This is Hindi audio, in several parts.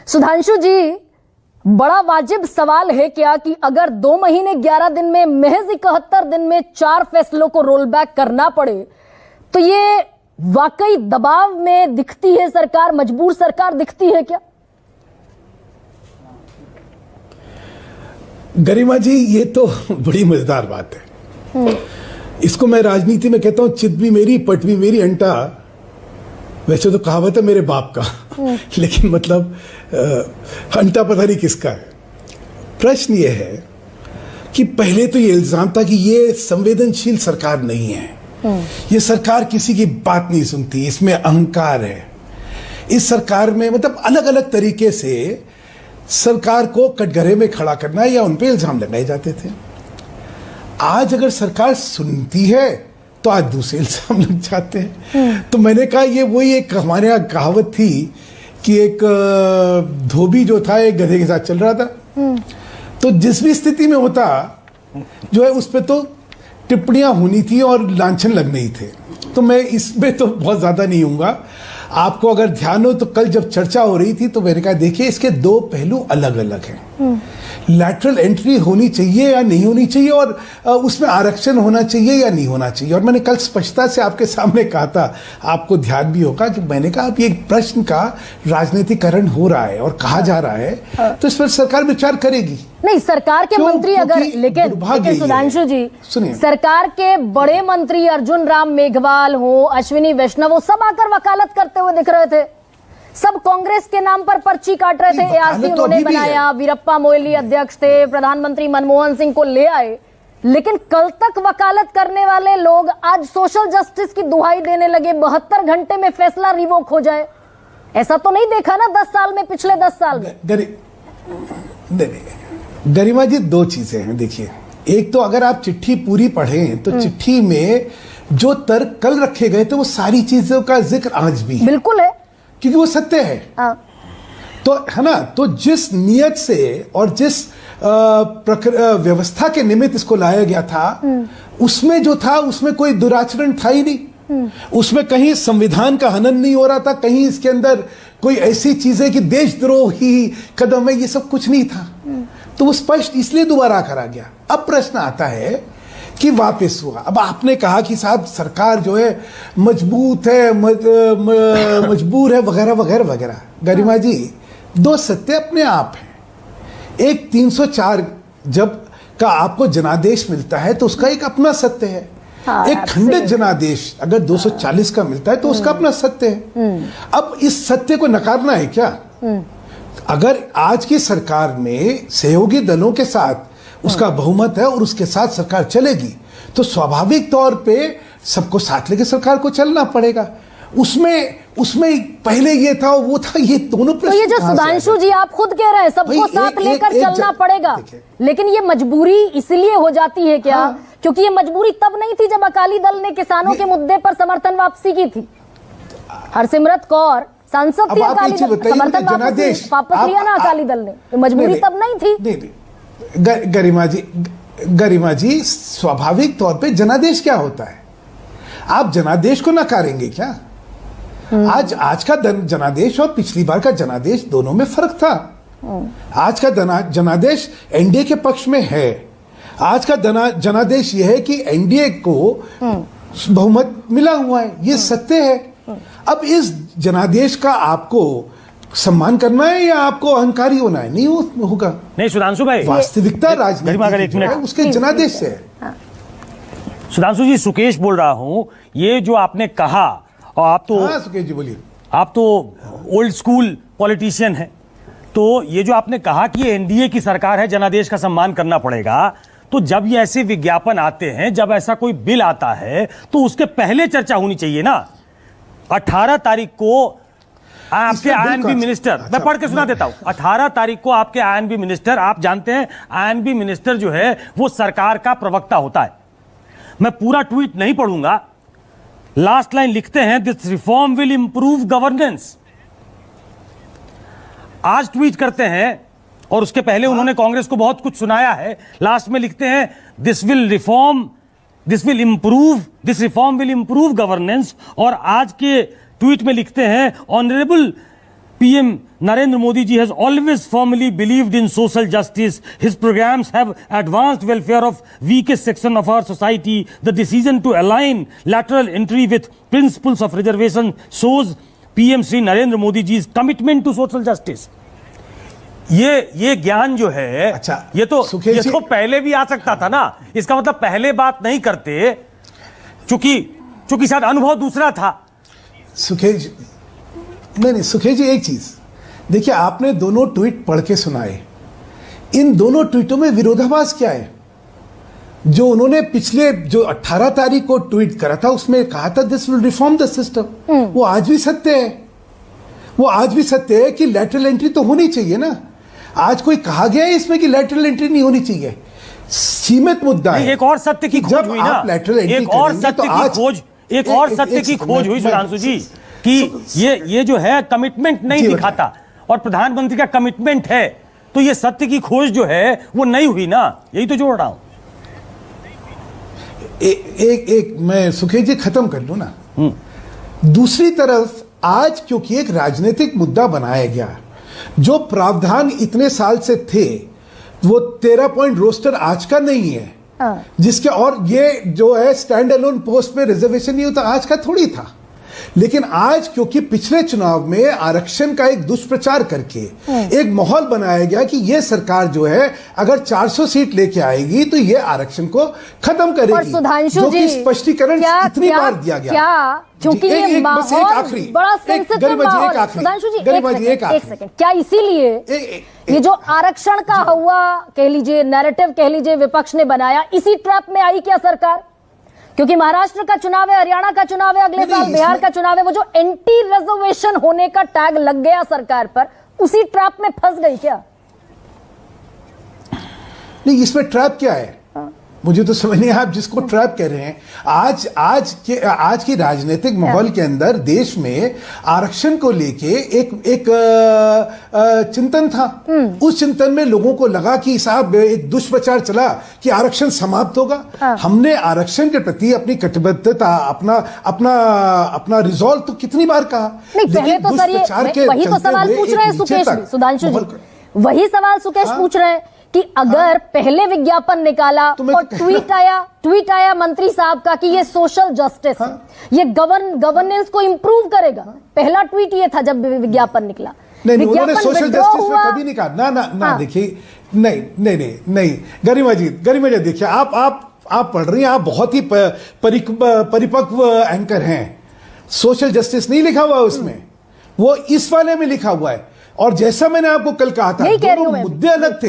सुधांशु जी, बड़ा वाजिब सवाल है क्या कि अगर 2 महीने 11 दिन में महज 71 दिन में 4 फैसलों को रोल बैक करना पड़े तो ये वाकई दबाव में दिखती है सरकार, मजबूर सरकार दिखती है क्या? गरिमा जी, ये तो बड़ी मजेदार बात है। इसको मैं राजनीति में कहता हूं चित भी मेरी पट भी मेरी अंटा। वैसे तो कहावत है मेरे बाप का, लेकिन मतलब अंटा पता नहीं किसका है। प्रश्न ये है कि पहले तो ये इल्जाम था कि ये संवेदनशील सरकार नहीं है, ये सरकार किसी की बात नहीं सुनती, इसमें अहंकार है। इस सरकार में मतलब अलग अलग तरीके से सरकार को कटघरे में खड़ा करना या उन पे इल्जाम लगाए जाते थे। आज अगर सरकार सुनती है तो आज दूसरे इल्जाम लग जाते हैं। तो मैंने कहा ये वही एक हमारे यहाँ कहावत थी कि एक धोबी जो था एक गधे के साथ चल रहा था, तो जिस भी स्थिति में होता जो है उस पर तो टिप्पणियां होनी थी और लांछन लगने ही थे। तो मैं इसमें तो बहुत ज्यादा नहीं हूँगा। आपको अगर ध्यान हो तो कल जब चर्चा हो रही थी तो मैंने कहा देखिए इसके 2 पहलू अलग अलग हैं। लैटरल एंट्री होनी चाहिए या नहीं होनी चाहिए और उसमें आरक्षण होना चाहिए या नहीं होना चाहिए। और मैंने कल स्पष्टता से आपके सामने कहा था, आपको ध्यान भी होगा कि मैंने कहा अब ये प्रश्न का राजनीतिकरण हो रहा है और कहा जा रहा है, तो इस पर सरकार विचार करेगी। नहीं, सरकार के मंत्री अगर लेकिन सुधांशु जी, सरकार के बड़े मंत्री अर्जुन राम मेघवाल हो, अश्विनी वैष्णव हो, सब आकर वकालत करते हुए दिख रहे थे। सब कांग्रेस के नाम पर पर्ची काट रहे थे। एआरसी उन्होंने बनाया, वीरप्पा मोइली अध्यक्ष थे, प्रधानमंत्री मनमोहन सिंह को ले आए, लेकिन कल तक वकालत करने वाले लोग आज सोशल जस्टिस की दुहाई देने लगे। 72 घंटे में फैसला रिवोक हो जाए, ऐसा तो नहीं देखा ना 10 साल में, पिछले 10 साल में। गरिमा जी, 2 चीजें हैं। देखिए, एक तो अगर आप चिट्ठी पूरी पढ़ें तो चिट्ठी में जो तर्क कल रखे गए थे वो सारी चीजों का जिक्र आज भी बिल्कुल है, क्योंकि वो सत्य है। तो है ना, तो जिस नियत से और जिस व्यवस्था के निमित्त इसको लाया गया था, उसमें जो था उसमें कोई दुराचरण था ही नहीं। उसमें कहीं संविधान का हनन नहीं हो रहा था, कहीं इसके अंदर कोई ऐसी चीजें कि देशद्रोही कदम है, ये सब कुछ नहीं था। तो वो स्पष्ट इसलिए दोबारा करा गया। अब प्रश्न आता है कि वापस हुआ। अब आपने कहा कि साहब सरकार जो है मजबूत है, मजबूर है, वगैरह वगैरह वगैरह। गरिमा जी, 2 सत्य अपने आप हैं। एक 304 जब का आपको जनादेश मिलता है तो उसका एक अपना सत्य है। एक खंडित जनादेश अगर 240 का मिलता है तो उसका अपना सत्य है। अब इस सत्य को नकारना है क्या? अगर आज की सरकार में सहयोगी दलों के साथ उसका बहुमत है और उसके साथ सरकार चलेगी तो स्वाभाविक तौर पे सबको साथ लेकर सरकार को चलना पड़ेगा। उसमें पहले ये था वो था, ये दोनों प्रश्न। तो ये जो सुधांशु जी आप खुद कह रहे हैं सबको साथ लेकर चलना पड़ेगा, लेकिन ये मजबूरी इसलिए हो जाती है क्या? क्योंकि ये मजबूरी तब नहीं थी जब अकाली दल ने किसानों के मुद्दे पर समर्थन वापसी की थी। हरसिमरत कौर सांसद थी, अकाली दल समर्थन वापस लिया ना अकाली दल ने, मजबूरी तब नहीं थी। गरिमा जी, स्वाभाविक तौर पे जनादेश क्या होता है? आप जनादेश को नकारेंगे क्या? आज का जनादेश और पिछली बार का जनादेश दोनों में फर्क था। आज का जनादेश एनडीए के पक्ष में है। आज का जनादेश यह है कि एनडीए को बहुमत मिला हुआ है, ये सत्य है। अब इस जनादेश का आपको सम्मान करना है या आपको अहंकारी होना है? नहीं होगा। नहीं सुधांशु भाई, वास्तविकता राजनीति उसके जनादेश से है। सुधांशु जी, सुकेश बोल रहा हूं। ये जो आपने कहा, और आप तो सुकेश जी बोलिए, आप तो ओल्ड स्कूल पॉलिटिशियन हैं, तो ये जो आपने कहा कि एनडीए की सरकार है, जनादेश का सम्मान करना पड़ेगा, तो जब ये ऐसे विज्ञापन आते हैं, जब ऐसा कोई बिल आता है तो उसके पहले चर्चा होनी चाहिए ना। 18 तारीख को आपके आईएनबी मिनिस्टर, मैं पढ़ के सुना देता हूं, 18 तारीख को आपके आईएनबी मिनिस्टर, आप जानते हैं आईएनबी मिनिस्टर जो है वो सरकार का प्रवक्ता होता है। मैं पूरा ट्वीट नहीं पढ़ूंगा, लास्ट लाइन लिखते हैं, this reform will improve governance. आज ट्वीट करते हैं और उसके पहले उन्होंने कांग्रेस को बहुत कुछ सुनाया है। लास्ट में लिखते हैं, this reform will improve governance. और आज के ट्वीट में लिखते हैं, honourable PM Narendra Modi ji has always firmly believed in social justice. His programs have advanced welfare of weakest section of our society. The decision to align lateral entry with principles of reservation shows PM Shri Narendra Modi ji's commitment to social justice. ये ज्ञान जो है, अच्छा, ये तो पहले भी आ सकता था ना। इसका मतलब पहले बात नहीं करते, चूंकि शायद अनुभव दूसरा था। सुखेश, नहीं सुखेश जी, एक चीज देखिए, आपने दोनों ट्वीट पढ़ के सुनाए। इन दोनों ट्वीटों में विरोधाभास क्या है? जो उन्होंने पिछले जो 18 तारीख को ट्वीट करा था, उसमें कहा था this will reform the system, वो आज भी सत्य है। वो आज भी सत्य है कि लैटरल एंट्री तो होनी चाहिए ना। आज कोई कहा गया है इसमें कि लैटरल एंट्री नहीं होनी चाहिए? सीमित मुद्दा है। एक और सत्य की खोज हुई ना, एक और सत्य की खोज हुई सुधांशु जी, कि ये जो है कमिटमेंट नहीं दिखाता, और प्रधानमंत्री का कमिटमेंट है, तो ये सत्य की खोज जो है वो नहीं हुई ना। यही तो जोड़ रहा हूं। एक मैं सुखेश जी खत्म कर लूं ना। दूसरी तरफ आज क्योंकि एक राजनीतिक मुद्दा बनाया गया, जो प्रावधान इतने साल से थे, वो 13 पॉइंट रोस्टर आज का नहीं है, जिसके, और ये जो है स्टैंड अलोन पोस्ट पे रिजर्वेशन नहीं होता, आज का थोड़ी था। लेकिन आज क्योंकि पिछले चुनाव में आरक्षण का एक दुष्प्रचार करके एक माहौल बनाया गया कि ये सरकार जो है अगर 400 सीट लेके आएगी तो ये आरक्षण को खत्म करेगी। और सुधांशु जी, स्पष्टीकरण इतनी बार दिया गया, क्या क्योंकि ये माहौल बड़ा सेंसिटिव माहौल, सुधांशु जी एक सेकंड, क्या इसीलिए ये जो आरक्षण का हुआ, कह लीजिए नैरेटिव, कह लीजिए विपक्ष ने बनाया, इसी ट्रैप में आई क्या सरकार? क्योंकि महाराष्ट्र का चुनाव है, हरियाणा का चुनाव है, अगले साल बिहार का चुनाव है, वो जो एंटी रिजर्वेशन होने का टैग लग गया सरकार पर, उसी ट्रैप में फंस गई क्या? नहीं, इसमें ट्रैप क्या है? मुझे तो समझ नहीं, आप जिसको ट्रैप कह रहे हैं। आज की राजनीतिक माहौल के अंदर देश में आरक्षण को लेके एक चिंतन था। उस चिंतन में लोगों को लगा कि साहब एक दुष्प्रचार चला कि आरक्षण समाप्त होगा। हमने आरक्षण के प्रति अपनी कटिबद्धता, अपना रिजॉल्व तो कितनी बार कहा। नहीं, पहले तो सर ये वही तो सवाल पूछ रहे हैं सुकेश जी, सुधांशु जी, वही सवाल सुकेश पूछ रहे हैं कि अगर पहले विज्ञापन निकाला और ट्वीट आया मंत्री साहब का कि ये सोशल जस्टिस है, ये गवर्नेंस को इंप्रूव करेगा, पहला ट्वीट ये था जब विज्ञापन निकला। उन्होंने सोशल जस्टिस में कभी नहीं कहा ना। देखिए, नहीं गरिमा जी देखिए, आप पढ़ रही हैं, आप बहुत ही परिपक्व एंकर हैं। सोशल जस्टिस नहीं लिखा हुआ उसमें, वो इस वाले में लिखा हुआ है। और जैसा मैंने आपको कल कहा था, दोनों मुद्दे अलग थे।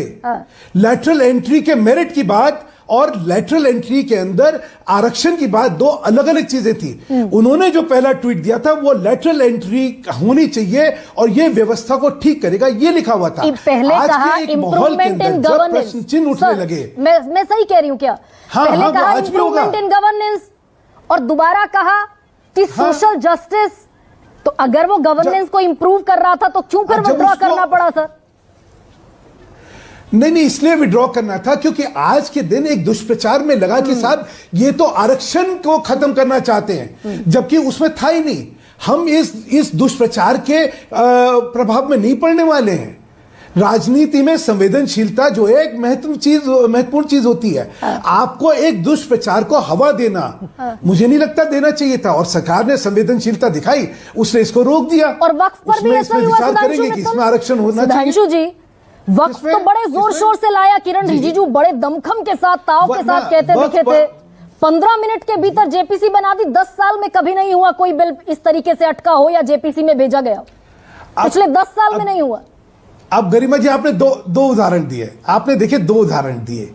लैटरल एंट्री के मेरिट की बात और लैटरल एंट्री के अंदर आरक्षण की बात, दो अलग अलग चीजें थी। उन्होंने जो पहला ट्वीट दिया था वो लैटरल एंट्री होनी चाहिए और ये व्यवस्था को ठीक करेगा, ये लिखा हुआ था। पहले कहा इंप्रूवमेंट इन गवर्नेंस, चिन्ह उठने लगे। मैं सही कह रही हूं क्या? पहले कहा इंप्रूवमेंट इन गवर्नेंस और दोबारा कहा कि सोशल जस्टिस। तो अगर वो गवर्नेंस को इंप्रूव कर रहा था तो क्यों फिर विड्रॉ करना पड़ा सर? नहीं, इसलिए विड्रॉ करना था क्योंकि आज के दिन एक दुष्प्रचार में लगा कि साहब ये तो आरक्षण को खत्म करना चाहते हैं, जबकि उसमें था ही नहीं। हम इस दुष्प्रचार के प्रभाव में नहीं पड़ने वाले हैं। राजनीति में संवेदनशीलता जो है एक महत्वपूर्ण चीज होती है। आपको एक दुष्प्रचार को हवा देना मुझे नहीं लगता देना चाहिए था, और सरकार ने संवेदनशीलता दिखाई, उसने इसको रोक दिया। और वक्फ पर भी ऐसा ही हुआ सुधांशु कि इसमें आरक्षण होना चाहिए। सुधांशु जी, वक्फ तो बड़े जोर शोर से लाया, किरण रिजिजू बड़े दमखम के साथ, ताव के साथ कहते दिखे थे। 15 मिनट के भीतर जेपीसी बना दी। 10 साल में कभी नहीं हुआ कोई बिल इस तरीके से अटका हो या जेपीसी में भेजा गया, पिछले 10 साल में नहीं हुआ। अब गरिमा जी आपने दो उदाहरण दिए, आपने देखे 2 उदाहरण दिए।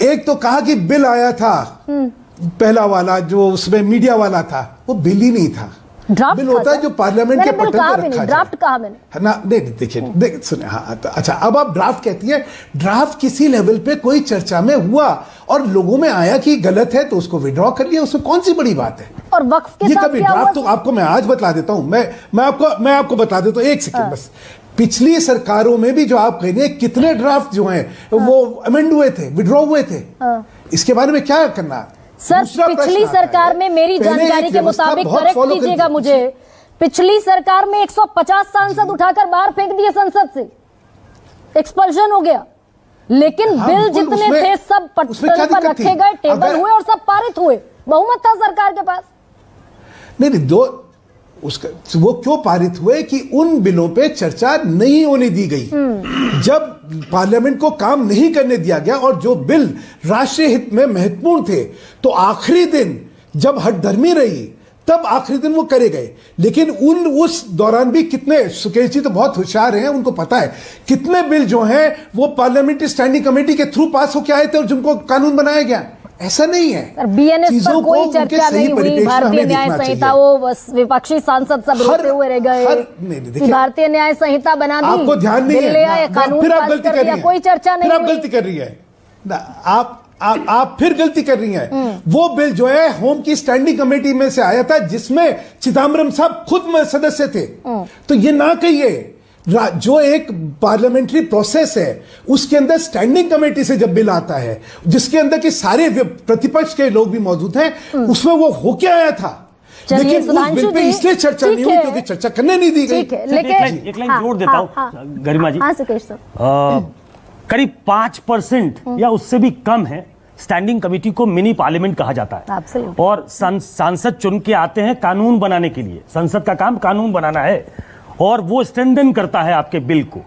एक तो कहा कि बिल आया था, पहला वाला जो उसमें मीडिया वाला था, वो बिल ही नहीं था। ड्राफ्ट बिल होता है जो पार्लियामेंट के पटल पर रखा जाए। ड्राफ्ट कहा मैंने ना, देखिए सुने, हाँ अच्छा, अब आप ड्राफ्ट कहती है। ड्राफ्ट किसी लेवल पे कोई चर्चा में हुआ और लोगों में आया कि गलत है तो उसको विड्रॉ कर लिया, उसमें कौन सी बड़ी बात है? और वक्फ के ये साथ कभी क्या ड्राफ्ट हुआ? तो आपको मैं आज बता देता हूं, मैं आपको बता देता हूं, एक सेकंड बस। पिछली सरकारों में भी जो आप कह रही हैं, कितने ड्राफ्ट जो हैं वो अमेंड हुए थे, विड्रॉ हुए थे। इसके बारे में क्या करना सर? पिछली सरकार में मेरी जानकारी के मुताबिक, करेक्ट कीजिएगा मुझे, पिछली सरकार में 150 सांसद उठाकर बाहर फेंक दिए संसद से, एक्सपल्शन हो गया। लेकिन हाँ, बिल बिल्कुल, जितने उसमें- थे सब उसमें क्या पटल पर दिक्कत थी? रखे गए, टेबल अगर- हुए और सब पारित हुए, बहुमत था सरकार के पास। नहीं दो उसका वो क्यों पारित हुए कि उन बिलों पे चर्चा नहीं होने दी गई। जब पार्लियामेंट को काम नहीं करने दिया गया और जो बिल राष्ट्रीय हित में महत्वपूर्ण थे, तो आखिरी दिन जब हठधर्मी रही तब आखिरी दिन वो करे गए। लेकिन उस दौरान भी कितने, सुकेश जी तो बहुत होशियार हैं, उनको पता है कितने बिल जो हैं वो पार्लियामेंट्री स्टैंडिंग कमेटी के थ्रू पास होके आए थे और जिनको कानून बनाया गया। ऐसा नहीं है। बीएनएस पर चीजों को कोई उनके चर्चा सही नहीं हुई, परिप्रेक्ष्य में भारतीय हमें न्याय देखना संहिता, चाहिए। वो बस विपक्षी सांसद सब रोते हुए रह गए नहीं, कि देखिए, भारतीय न्याय संहिता बना दी, आपको ध्यान नहीं बिल ले आए, है ना, कानून फिर आप पास गलती कर कर रही दिया, हैं। कोई चर्चा नहीं फिर आप हुई। गलती कर रही है ना, आप फिर गलती कर रही हैं। वो बिल जो है होम की स्टैंडिंग कमेटी में से आया था जिसमें चिदम्बरम साहब खुद में सदस्य थे। तो ये ना कहिए, जो एक पार्लियामेंट्री प्रोसेस है उसके अंदर स्टैंडिंग कमेटी से जब बिल आता है जिसके अंदर के सारे प्रतिपक्ष के लोग भी मौजूद हैं, उसमें वो होके आया था। चलिए, लेकिन उस सुधांशु बिल पे जी, इसलिए चर्चा ठीक नहीं हुई है। क्योंकि चर्चा करने नहीं दी गई। ठीक है, एक लेकिन लाइन जोड़ देता हूं गरिमा जी। हाँ सुकेश सर, करीब 5% या उससे भी कम है। स्टैंडिंग कमेटी को मिनी पार्लियामेंट कहा जाता है। Absolutely. और सांसद चुन के आते हैं कानून बनाने के लिए। संसद का काम कानून बनाना है और वो स्ट्रेंथन करता है आपके बिल को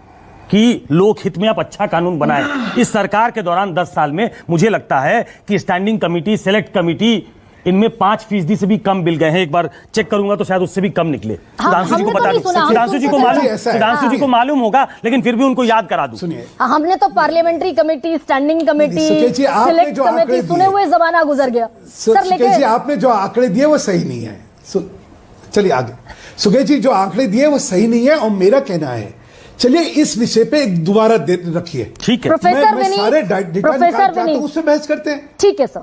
कि लोक हित में आप अच्छा कानून बनाएं। इस सरकार के दौरान 10 साल में मुझे लगता है कि स्टैंडिंग कमेटी, सेलेक्ट कमेटी, इनमें 5% से भी कम बिल गए हैं। एक बार चेक करूंगा तो शायद उससे भी कम निकले। सुधांशु जी को हमने तो बता नहीं दूं, सुना, हम सुधांशु जी को सुनते मालूम, थे। ऐसा है। सुधांशु जी को मालूम होगा, लेकिन फिर भी उनको याद करा दूं। सुनिए, हमने तो parliamentary committee, standing committee, Sukesh ji, आपने सिलेक्ट जो आंकड़े कमेटी दिए- सुने हुए जमाना गुजर गया सर। सुकेश जी, लेकिन आपने जो आंकड़े दिए वो सही नहीं है। चलिए आगे। सुकेश जी, जो आंकड़े दिए वो सही नहीं है और मेरा कहना है, चलिए इस विषय पे एक दोबारा रखिए। ठीक है। प्रोफेसर मैं सारे विनीत, डेटा प्रोफेसर निकाल चाहता हूं, विनीत, उससे बहस करते हैं। ठीक है सर।